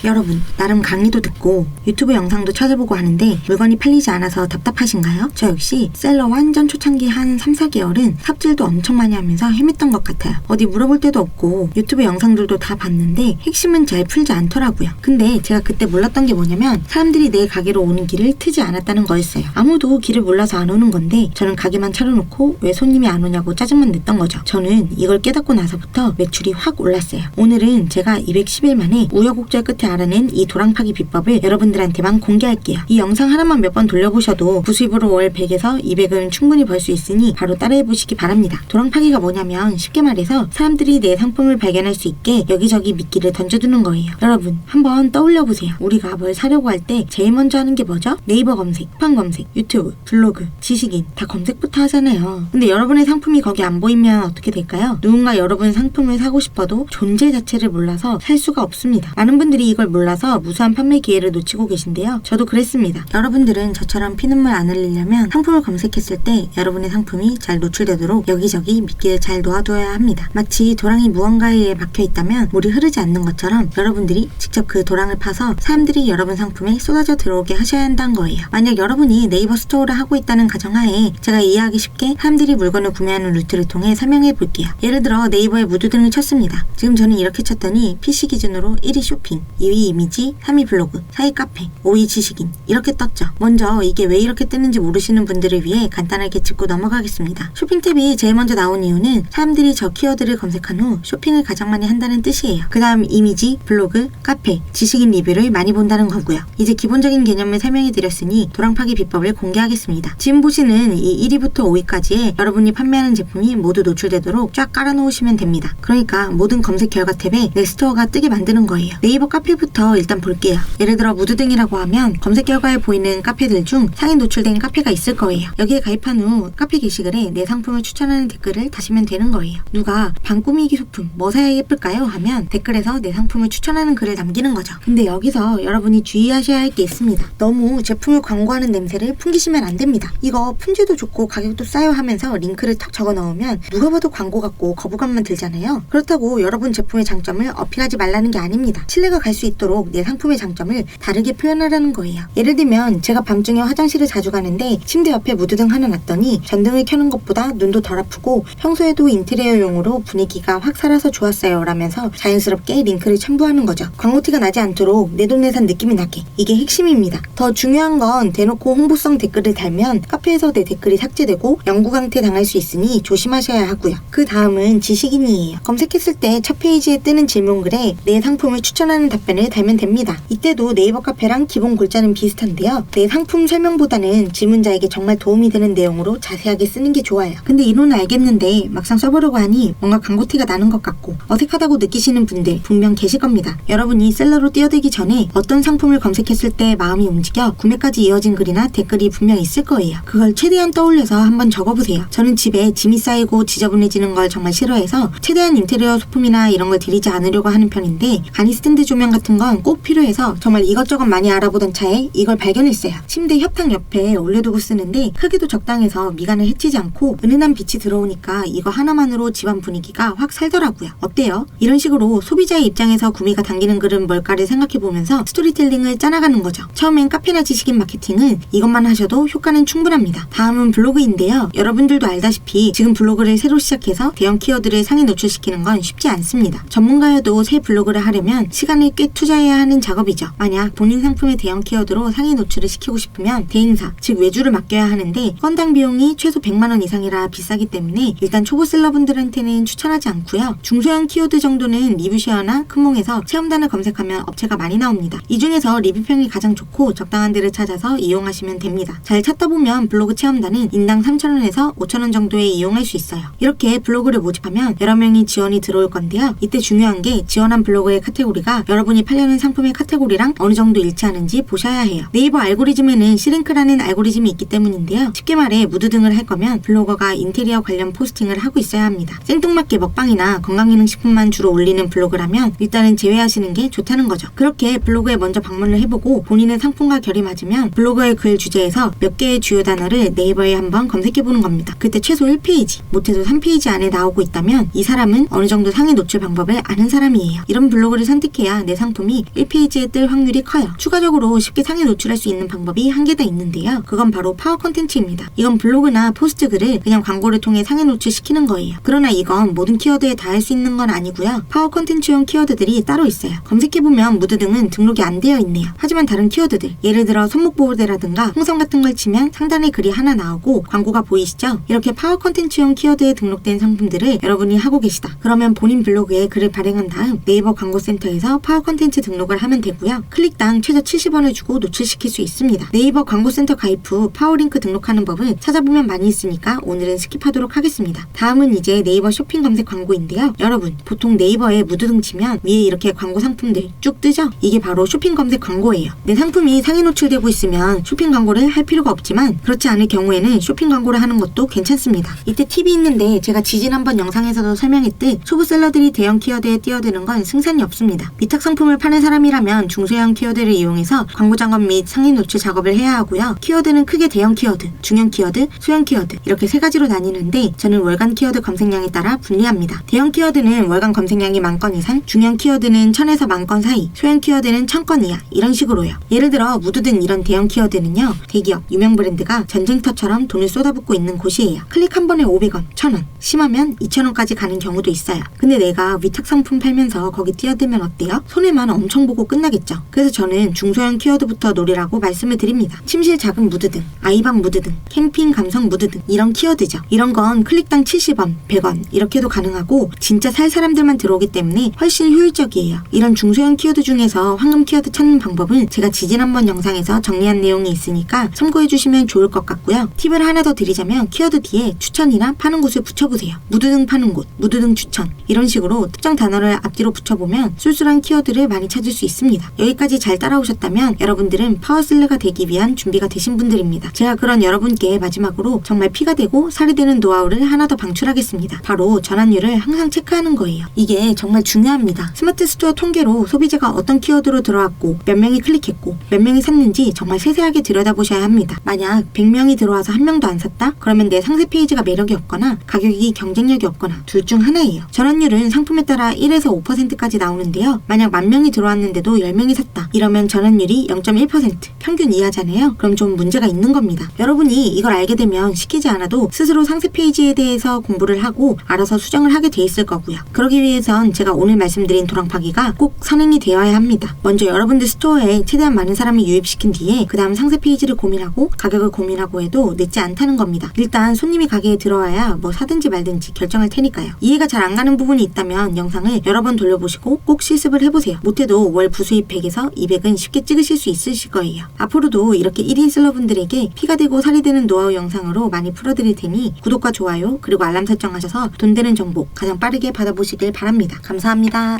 여러분, 나름 강의도 듣고 유튜브 영상도 찾아보고 하는데 물건이 팔리지 않아서 답답하신가요? 저 역시 셀러 완전 초창기 한 3, 4개월은 삽질도 엄청 많이 하면서 헤맸던 것 같아요. 어디 물어볼 데도 없고 유튜브 영상들도 다 봤는데 핵심은 잘 풀지 않더라고요. 근데 제가 그때 몰랐던 게 뭐냐면 사람들이 내 가게로 오는 길을 트지 않았다는 거였어요. 아무도 길을 몰라서 안 오는 건데 저는 가게만 차려놓고 왜 손님이 안 오냐고 짜증만 냈던 거죠. 저는 이걸 깨닫고 나서부터 매출이 확 올랐어요. 오늘은 제가 210일 만에 우여곡절 끝에 알아낸 이 도랑파기 비법을 여러분들한테만 공개할게요. 이 영상 하나만 몇 번 돌려보셔도 부수입으로 월 100에서 200은 충분히 벌 수 있으니 바로 따라해보시기 바랍니다. 도랑파기가 뭐냐면 쉽게 말해서 사람들이 내 상품을 발견할 수 있게 여기저기 미끼를 던져두는 거예요. 여러분 한번 떠올려보세요. 우리가 뭘 사려고 할 때 제일 먼저 하는 게 뭐죠? 네이버 검색, 쿠팡 검색, 유튜브, 블로그, 지식인 다 검색부터 하잖아요. 근데 여러분의 상품이 거기 안 보이면 어떻게 될까요? 누군가 여러분 상품을 사고 싶어도 존재 자체를 몰라서 살 수가 없습니다. 많은 분들이 이걸 몰라서 무수한 판매 기회를 놓치고 계신데요. 저도 그랬습니다. 여러분들은 저처럼 피눈물 안 흘리려면 상품을 검색했을 때 여러분의 상품이 잘 노출되도록 여기저기 미끼를 잘 놓아둬야 합니다. 마치 도랑이 무언가에 박혀있다면 물이 흐르지 않는 것처럼 여러분들이 직접 그 도랑을 파서 사람들이 여러분 상품에 쏟아져 들어오게 하셔야 한다는 거예요. 만약 여러분이 네이버 스토어를 하고 있다는 가정하에 제가 이해하기 쉽게 사람들이 물건을 구매하는 루트를 통해 설명해 볼게요. 예를 들어 네이버에 무드등을 쳤습니다. 지금 저는 이렇게 쳤더니 PC 기준으로 1위 쇼핑, 2위 이미지, 3위 블로그, 4위 카페, 5위 지식인 이렇게 떴죠. 먼저 이게 왜 이렇게 뜨는지 모르시는 분들을 위해 간단하게 짚고 넘어가겠습니다. 쇼핑 탭이 제일 먼저 나온 이유는 사람들이 저 키워드를 검색한 후 쇼핑을 가장 많이 한다는 뜻이에요. 그 다음 이미지, 블로그, 카페, 지식인 리뷰를 많이 본다는 거고요. 이제 기본적인 개념을 설명해 드렸으니 도랑파기 비법을 공개하겠습니다. 지금 보시는 이 1위부터 5위까지에 여러분이 판매하는 제품이 모두 노출되도록 쫙 깔아놓으시면 됩니다. 그러니까 모든 검색 결과 탭에 내 스토어가 뜨게 만드는 거예요. 네이버 카페부터 일단 볼게요. 예를 들어 무드등이라고 하면 검색 결과에 보이는 카페들 중 상위 노출된 카페가 있을 거예요. 여기에 가입한 후 카페 게시글에 내 상품을 추천하는 댓글을 다시면 되는 거예요. 누가 방 꾸미기 소품 뭐 사야 예쁠까요? 하면 댓글에서 내 상품을 추천하는 글을 남기는 거죠. 근데 여기서 여러분이 주의하셔야 할 게 있습니다. 너무 제품을 광고하는 냄새를 풍기시면 안 됩니다. 이거 품질도 좋고 가격도 싸요 하면서 링크를 탁 적어 넣으면 누가 봐도 광고 같고 거부감만 들잖아요. 그렇다고 여러분 제품의 장점을 어필하지 말라는 게 아닙니다. 신뢰가 갈 수 있도록 내 상품의 장점을 다르게 표현하라는 거예요. 예를 들면 제가 밤중에 화장실을 자주 가는데 침대 옆에 무드등 하나 놨더니 전등을 켜는 것보다 눈도 덜 아프고 평소에도 인테리어용으로 분위기가 확 살아서 좋았어요 라면서 자연스럽게 링크를 첨부하는 거죠. 광고티가 나지 않도록 내돈내산 느낌이 나게. 이게 핵심입니다. 더 중요한 건 대놓고 홍보성 댓글을 달면 카페에서 내 댓글이 삭제되고 영구 강퇴 당할 수 있으니 조심하셔야 하고요. 그 다음은 지식인이에요. 검색했을 때 첫 페이지에 뜨는 질문글에 내 상품을 추천하는 답변을 달면 됩니다. 이때도 네이버 카페랑 기본 골자는 비슷한데요. 내 상품 설명보다는 질문자에게 정말 도움이 되는 내용으로 자세하게 쓰는 게 좋아요. 근데 이론은 알겠는데 막상 써보려고 하니 뭔가 광고티가 나는 것 같고 어색하다고 느끼시는 분들 분명 계실 겁니다. 여러분이 셀러로 뛰어들기 전에 어떤 상품을 검색했을 때 마음이 움직여 구매까지 이어진 글이나 댓글이 분명 있을 거예요. 그걸 최대한 떠올려서 한번 적어보세요. 저는 집에 짐이 쌓이고 지저분해지는 걸 정말 싫어해서 최대한 인테리어 소품이나 이런 걸 들이지 않으려고 하는 편인데 간이 스탠드 조명 같은 건 꼭 필요해서 정말 이것저것 많이 알아보던 차에 이걸 발견했어요. 침대 협탁 옆에 올려두고 쓰는데 크기도 적당해서 미간을 해치지 않고 은은한 빛이 들어오니까 이거 하나만으로 집안 분위기가 확 살더라고요. 어때요? 이런 식으로 소비자의 입장에서 구매가 당기는 글은 뭘까를 생각해보면서 스토리텔링을 짜나가는 거죠. 처음엔 카페나 지식인 마케팅은 이것만 하셔도 효과는 충분합니다. 다음은 블로그인데요. 여러분들도 알다시피 지금 블로그를 새로 시작해서 대형 키워드를 상위 노출시키는 건 쉽지 않습니다. 전문가여도 새 블로그를 하려면 시간을 꽤 투자해야 하는 작업이죠. 만약 본인 상품의 대형 키워드로 상위 노출을 시키고 싶으면 대행사, 즉 외주를 맡겨야 하는데 건당 비용이 최소 100만원 이상이라 비싸기 때문에 일단 초보 셀러분들한테는 추천하지 않고요. 중소형 키워드 정도는 리뷰쉐어나 크몽에서 체험단을 검색하면 업체가 많이 나옵니다. 이 중에서 리뷰평이 가장 좋고 적당한 데를 찾아서 이용하시면 됩니다. 잘 찾다 보면 블로그 체험단은 인당 3,000원에서 5,000원 정도에 이용할 수 있어요. 이렇게 블로그를 모집하면 여러 명이 지원이 들어올 건데요. 이때 중요한 게 지원한 블로그의 카테고리가 여러분이 팔려는 상품의 카테고리랑 어느 정도 일치하는지 보셔야 해요. 네이버 알고리즘에는 시링크라는 알고리즘이 있기 때문인데요. 쉽게 말해 무드등을 할 거면 블로거가 인테리어 관련 포스팅을 하고 있어야 합니다. 생뚱맞게 먹방이나 건강기능식품만 주로 올리는 블로그라면 일단은 제외하시는 게 좋다는 거죠. 그렇게 블로그에 먼저 방문을 해보고 본인의 상품과 결이 맞으면 블로그의 글 주제에서 몇 개의 주요 단어를 네이버에 한번 검색해보는 겁니다. 그때 최소 1페이지, 못해도 3페이지 안에 나오고 있다면 이 사람은 어느 정도 상위 노출 방법을 아는 사람이에요. 이런 블로그를 선택해야 내 상품 상품이 1페이지에 뜰 확률이 커요. 추가적으로 쉽게 상위 노출할 수 있는 방법이 한 개 더 있는데요. 그건 바로 파워 콘텐츠입니다. 이건 블로그나 포스트 글을 그냥 광고를 통해 상위 노출시키는 거예요. 그러나 이건 모든 키워드에 다 할 수 있는 건 아니고요. 파워 콘텐츠용 키워드들이 따로 있어요. 검색해보면 무드 등은 등록이 안 되어 있네요. 하지만 다른 키워드들, 예를 들어 손목보호대라든가 홍성 같은 걸 치면 상단에 글이 하나 나오고 광고가 보이시죠? 이렇게 파워 콘텐츠용 키워드에 등록된 상품들을 여러분이 하고 계시다. 그러면 본인 블로그에 글을 발행한 다음 네이버 광고센터에서 파워 콘텐츠 등록을 하면 되고요. 클릭당 최저 70원을 주고 노출시킬 수 있습니다. 네이버 광고센터 가입 후 파워링크 등록하는 법은 찾아보면 많이 있으니까 오늘은 스킵하도록 하겠습니다. 다음은 이제 네이버 쇼핑 검색 광고인데요. 여러분, 보통 네이버에 무드 등 치면 위에 이렇게 광고 상품들 쭉 뜨죠? 이게 바로 쇼핑 검색 광고예요. 내 상품이 상위 노출되고 있으면 쇼핑 광고를 할 필요가 없지만 그렇지 않을 경우에는 쇼핑 광고를 하는 것도 괜찮습니다. 이때 팁이 있는데 제가 지지난번 영상에서도 설명했듯 초보셀러들이 대형 키워드에 뛰어드는 건 승산이 없습니다. 위탁 상품을 파는 사람이라면 중소형 키워드를 이용해서 광고 작업 및 상위 노출 작업을 해야 하고요. 키워드는 크게 대형 키워드, 중형 키워드, 소형 키워드 이렇게 세 가지로 나뉘는데 저는 월간 키워드 검색량에 따라 분리합니다. 대형 키워드는 월간 검색량이 10,000건 이상, 중형 키워드는 1000에서 10,000건 사이, 소형 키워드는 1000건 이하 이런 식으로요. 예를 들어 무드 등 이런 대형 키워드는요. 대기업, 유명 브랜드가 전쟁터처럼 돈을 쏟아붓고 있는 곳이에요. 클릭 한 번에 500원, 1000원, 심하면 2000원까지 가는 경우도 있어요. 근데 내가 위탁 상품 팔면서 거기 뛰어들면 어때요? 손해만 엄청 보고 끝나겠죠. 그래서 저는 중소형 키워드부터 노리라고 말씀을 드립니다. 침실 작은 무드 등, 아이방 무드 등, 캠핑 감성 무드 등 이런 키워드죠. 이런 건 클릭당 70원, 100원 이렇게도 가능하고 진짜 살 사람들만 들어오기 때문에 훨씬 효율적이에요. 이런 중소형 키워드 중에서 황금 키워드 찾는 방법은 제가 지지난번 영상에서 정리한 내용이 있으니까 참고해주시면 좋을 것 같고요. 팁을 하나 더 드리자면 키워드 뒤에 추천이나 파는 곳을 붙여보세요. 무드 등 파는 곳, 무드 등 추천 이런 식으로 특정 단어를 앞뒤로 붙여보면 쏠쏠한 키워드를 많이 찾을 수 있습니다. 여기까지 잘 따라오셨다면 여러분들은 파워셀러가 되기 위한 준비가 되신 분들입니다. 제가 그런 여러분께 마지막으로 정말 피가 되고 살이 되는 노하우를 하나 더 방출하겠습니다. 바로 전환율을 항상 체크하는 거예요. 이게 정말 중요합니다. 스마트 스토어 통계로 소비자가 어떤 키워드로 들어왔고 몇 명이 클릭했고 몇 명이 샀는지 정말 세세하게 들여다보셔야 합니다. 만약 100명이 들어와서 한 명도 안 샀다? 그러면 내 상세 페이지가 매력이 없거나 가격이 경쟁력이 없거나 둘 중 하나예요. 전환율은 상품에 따라 1에서 5%까지 나오는데요. 만약 10,000명이 들어왔는데도 10명이 샀다. 이러면 전환율이 0.1%, 평균 이하잖아요. 그럼 좀 문제가 있는 겁니다. 여러분이 이걸 알게 되면 시키지 않아도 스스로 상세 페이지에 대해서 공부를 하고 알아서 수정을 하게 돼 있을 거고요. 그러기 위해선 제가 오늘 말씀드린 도랑파기가 꼭 선행이 되어야 합니다. 먼저 여러분들 스토어에 최대한 많은 사람을 유입시킨 뒤에 그 다음 상세 페이지를 고민하고 가격을 고민하고 해도 늦지 않다는 겁니다. 일단 손님이 가게에 들어와야 뭐 사든지 말든지 결정할 테니까요. 이해가 잘 안 가는 부분이 있다면 영상을 여러 번 돌려보시고 꼭 실습을 해보세요. 못해도 월 부수입 100에서 200은 쉽게 찍으실 수 있으실 거예요. 앞으로도 이렇게 1인 셀러분들에게 피가 되고 살이 되는 노하우 영상으로 많이 풀어드릴 테니 구독과 좋아요 그리고 알람 설정하셔서 돈 되는 정보 가장 빠르게 받아보시길 바랍니다. 감사합니다.